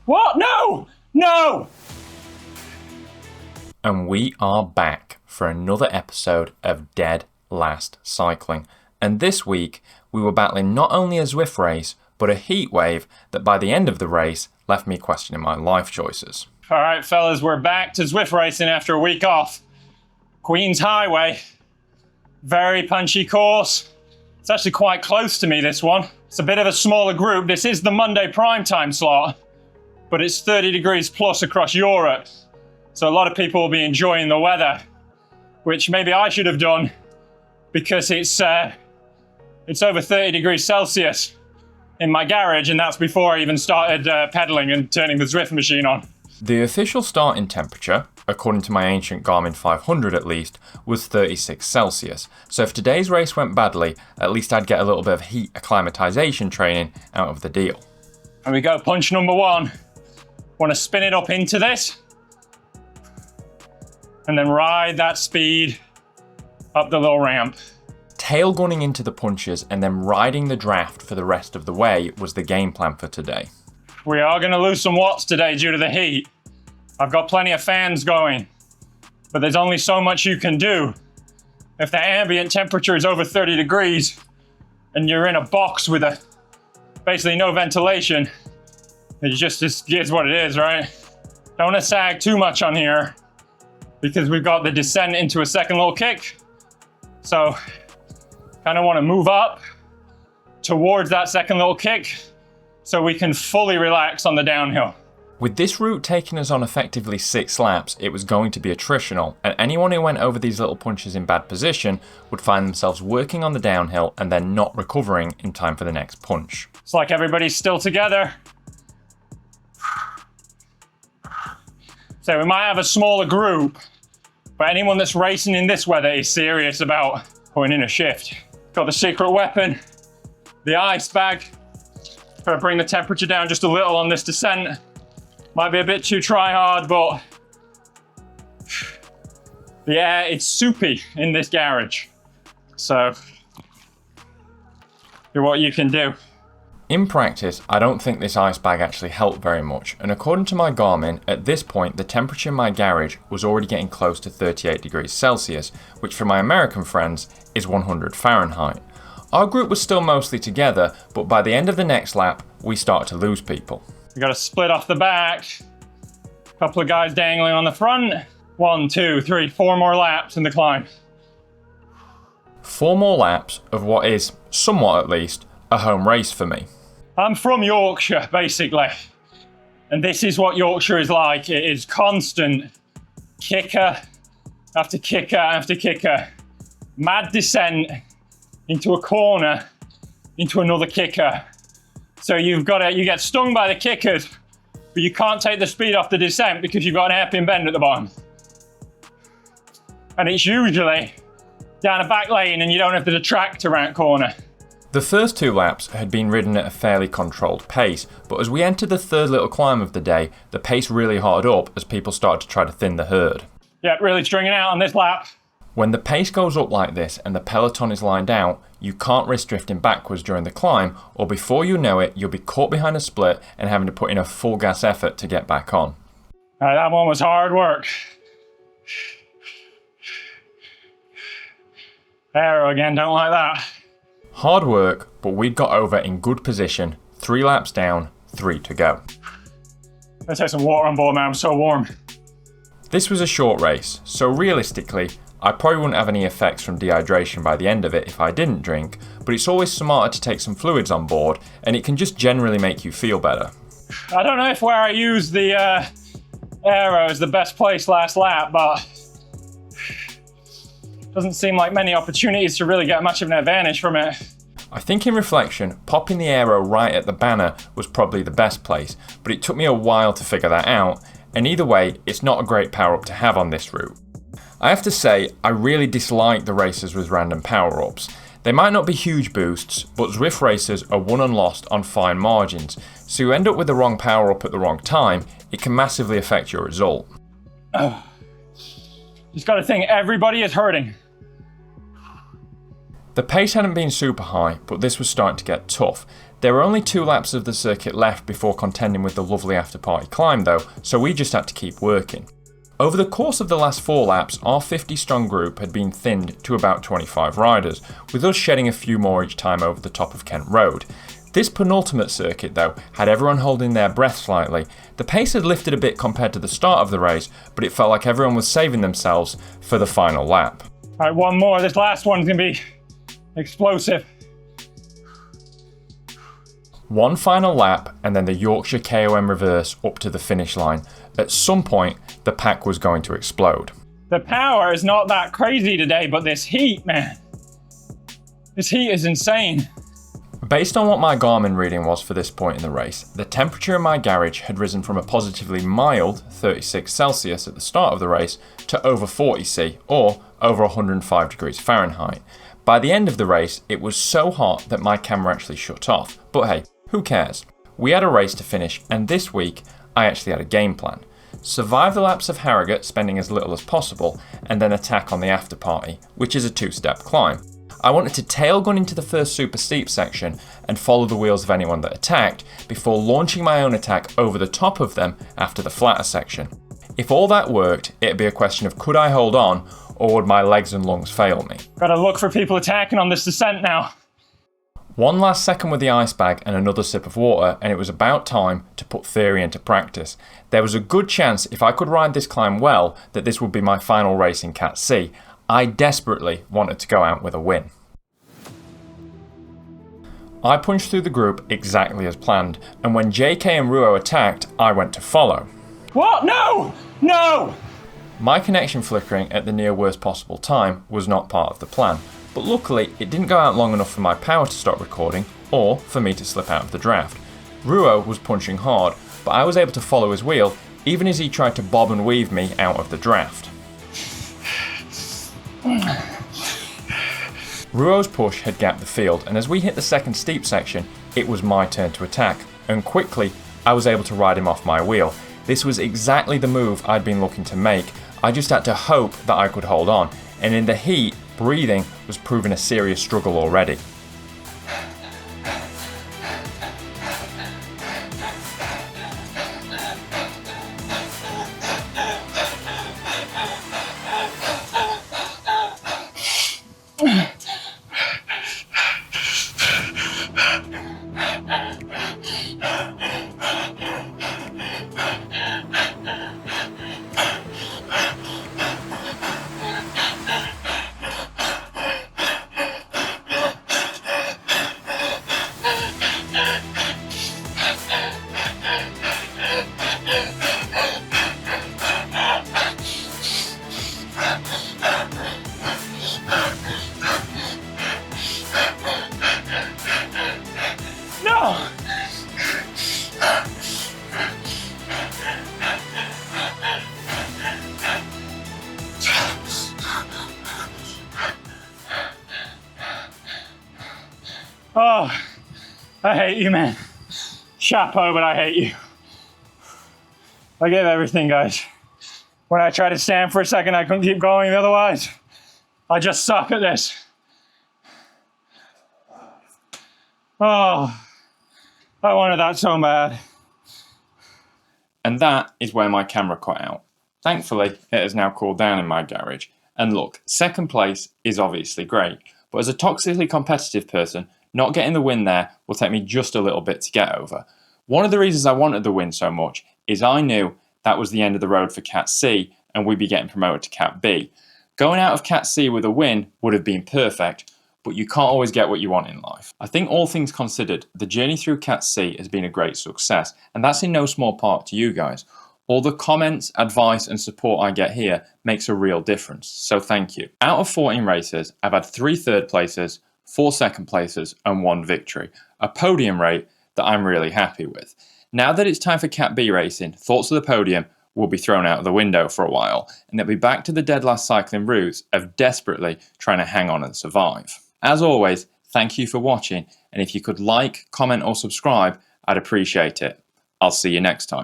What? No! No! And we are back for another episode of Dead Last Cycling. And this week, we were battling not only a Zwift race, but a heatwave that by the end of the race left me questioning my life choices. All right, fellas, we're back to Zwift Racing after a week off. Queen's Highway. Very punchy course. It's actually quite close to me, this one. It's a bit of a smaller group. This is the Monday primetime slot, but it's 30 degrees plus across Europe. So a lot of people will be enjoying the weather, which maybe I should have done because it's over 30 degrees Celsius in my garage, and that's before I even started pedaling and turning the Zwift machine on. The official starting temperature, according to my ancient Garmin 500 at least, was 36 Celsius. So if today's race went badly, at least I'd get a little bit of heat acclimatization training out of the deal. Here we go, punch number one. Want to spin it up into this, and then ride that speed up the little ramp. Tail gunning into the punches and then riding the draft for the rest of the way was the game plan for today. We are going to lose some watts today due to the heat. I've got plenty of fans going, but there's only so much you can do. If the ambient temperature is over 30 degrees and you're in a box with basically no ventilation, it just is what it is, right? Don't want to sag too much on here because we've got the descent into a second little kick. So kind of want to move up towards that second little kick so we can fully relax on the downhill. With this route taking us on effectively 6 laps, it was going to be attritional, and anyone who went over these little punches in bad position would find themselves working on the downhill and then not recovering in time for the next punch. It's like everybody's still together. So we might have a smaller group, but anyone that's racing in this weather is serious about putting in a shift. Got the secret weapon, the ice bag. Try to bring the temperature down just a little on this descent. Might be a bit too try hard, but the air is soupy in this garage. So, do what you can do. In practice, I don't think this ice bag actually helped very much, and according to my Garmin, at this point the temperature in my garage was already getting close to 38 degrees Celsius, which for my American friends is 100 Fahrenheit. Our group was still mostly together, but by the end of the next lap, we started to lose people. We got to split off the back. A couple of guys dangling on the front. 1, 2, 3, 4 more laps in the climb. 4 more laps of what is, somewhat at least, a home race for me. I'm from Yorkshire, basically. And this is what Yorkshire is like. It is constant kicker after kicker after kicker. Mad descent into a corner, into another kicker. So you get stung by the kickers, but you can't take the speed off the descent because you've got an hairpin bend at the bottom. And it's usually down a back lane and you don't have to detract around a corner. The first 2 laps had been ridden at a fairly controlled pace, but as we entered the third little climb of the day, the pace really hardened up as people started to try to thin the herd. Yeah, really stringing out on this lap. When the pace goes up like this and the peloton is lined out, you can't risk drifting backwards during the climb, or before you know it, you'll be caught behind a split and having to put in a full gas effort to get back on. That one was hard work. Aero again, don't like that. Hard work, but we got over in good position, 3 laps down, 3 to go. Let's take some water on board, man, I'm so warm. This was a short race, so realistically, I probably wouldn't have any effects from dehydration by the end of it if I didn't drink, but it's always smarter to take some fluids on board, and it can just generally make you feel better. I don't know if where I used the aero is the best place last lap, but doesn't seem like many opportunities to really get much of an advantage from it. I think in reflection, popping the aero right at the banner was probably the best place, but it took me a while to figure that out, and either way, it's not a great power-up to have on this route. I have to say, I really dislike the races with random power-ups. They might not be huge boosts, but Zwift races are won and lost on fine margins, so you end up with the wrong power-up at the wrong time, it can massively affect your result. Just gotta think, everybody is hurting. The pace hadn't been super high, but this was starting to get tough. There were only 2 laps of the circuit left before contending with the lovely after party climb though, so we just had to keep working. Over the course of the last 4 laps, our 50-strong group had been thinned to about 25 riders, with us shedding a few more each time over the top of Kent Road. This penultimate circuit though had everyone holding their breath slightly. The pace had lifted a bit compared to the start of the race, but it felt like everyone was saving themselves for the final lap. All right, one more. This last one's gonna be explosive. One final lap and then the Yorkshire KOM reverse up to the finish line. At some point, the pack was going to explode. The power is not that crazy today, but this heat, man. This heat is insane. Based on what my Garmin reading was for this point in the race, the temperature in my garage had risen from a positively mild 36 Celsius at the start of the race to over 40 C, or over 105 degrees Fahrenheit. By the end of the race, it was so hot that my camera actually shut off. But hey, who cares? We had a race to finish, and this week, I actually had a game plan. Survive the laps of Harrogate, spending as little as possible, and then attack on the after party, which is a 2-step climb. I wanted to tail gun into the first super steep section and follow the wheels of anyone that attacked before launching my own attack over the top of them after the flatter section. If all that worked, it'd be a question of could I hold on or would my legs and lungs fail me? Gotta look for people attacking on this descent now. One last second with the ice bag and another sip of water, and it was about time to put theory into practice. There was a good chance if I could ride this climb well that this would be my final race in Cat C. I desperately wanted to go out with a win. I punched through the group exactly as planned, and when JK and Ruo attacked, I went to follow. What? No! No! My connection flickering at the near worst possible time was not part of the plan, but luckily it didn't go out long enough for my power to stop recording, or for me to slip out of the draft. Ruo was punching hard, but I was able to follow his wheel, even as he tried to bob and weave me out of the draft. Ruo's push had gapped the field, and as we hit the second steep section, it was my turn to attack, and quickly I was able to ride him off my wheel. This was exactly the move I'd been looking to make. I just had to hope that I could hold on, and in the heat, breathing was proving a serious struggle already. No! Oh, I hate you, man. Chapeau, but I hate you. I gave everything, guys. When I tried to stand for a second, I couldn't keep going otherwise. I just suck at this. Oh, I wanted that so bad. And that is where my camera cut out. Thankfully, it has now cooled down in my garage. And look, second place is obviously great, but as a toxically competitive person, not getting the win there will take me just a little bit to get over. One of the reasons I wanted the win so much is I knew that was the end of the road for Cat C and we'd be getting promoted to Cat B. Going out of Cat C with a win would have been perfect, but you can't always get what you want in life. I think all things considered, the journey through Cat C has been a great success, and that's in no small part to you guys. All the comments, advice and support I get here makes a real difference, so thank you. Out of 14 races, I've had 3 third places, 4 second places and 1 victory, a podium rate that I'm really happy with. Now that it's time for Cat B racing, thoughts of the podium will be thrown out of the window for a while, and they'll be back to the dead last cycling routes of desperately trying to hang on and survive. As always, thank you for watching, and if you could like, comment or subscribe, I'd appreciate it. I'll see you next time.